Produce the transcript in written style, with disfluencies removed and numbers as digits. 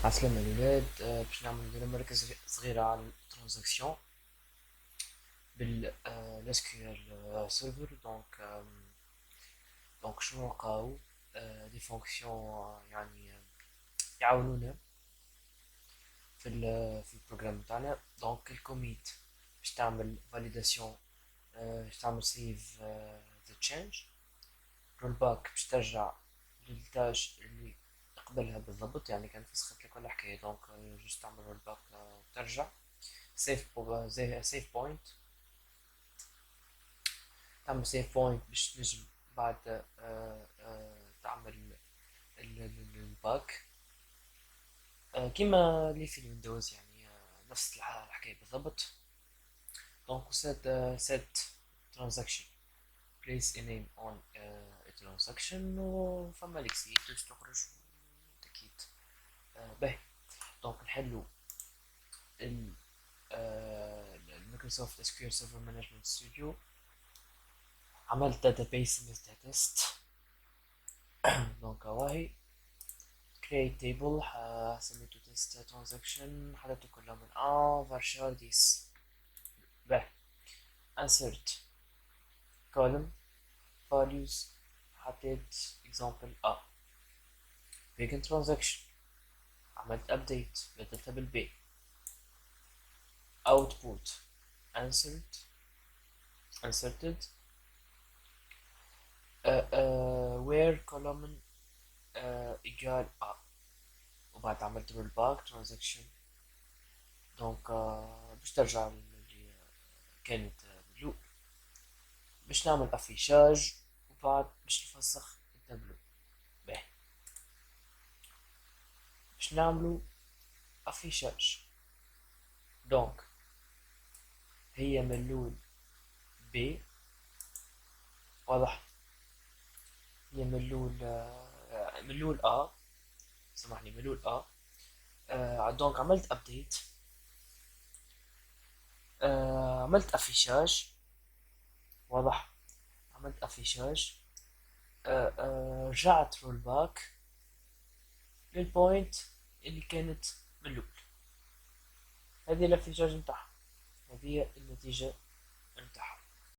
عسلامة الولاد. باش نعمل مركز صغيرة على الترانزاكسيون بال SQL سيرفر. دونك شنو نلقاو؟ دي فونكسيون يعني يعاونونا في البروجرام تاعنا. دونك الكوميت باش تعمل فاليداسيون، باش تعمل سيف ذا تشينج. رول باك باش ترجع للتاج اللي قبلها بالضبط، يعني كان فسخت لك ولا حكاية. دونك جست تعمل رول باك وترجع. زي سيف بوينت، تعمل سيف بوينت باش تنجم بعد تعمل الباك كيما اللي في الويندوز، يعني نفس الحكاية بالضبط. دونك set transaction place a name on a transaction، وفما ليكسيت باش تخرج أكيد. باهي، دونك نحلو المايكروسوفت اس كيو ال سيرفر مانجمنت ستوديو. عملت داتابيس سميتها تيست. دونك هواهي create table سميته test transaction، حددته كله من varchar 10. به insert column values، حطيت example begin transaction، عملت update بدلتها بالبي. output inserted where column equal وبعد عملت roll back transaction. دونك باش ترجع اللي كانت بالأول، باش نعمل افيشاج وبعد باش نفسخ التابلو. باهي، باش نعملو افيشاج. دونك هي ملول بي، واضح؟ هي ملول سامحني، ملول دونك عملت ابديت، عملت افيشاج، واضح؟ عملت افيشاج، رجعت رول باك للبوينت اللي كانت ملول. هذه الافيشاج نتاعها، هذه النتيجة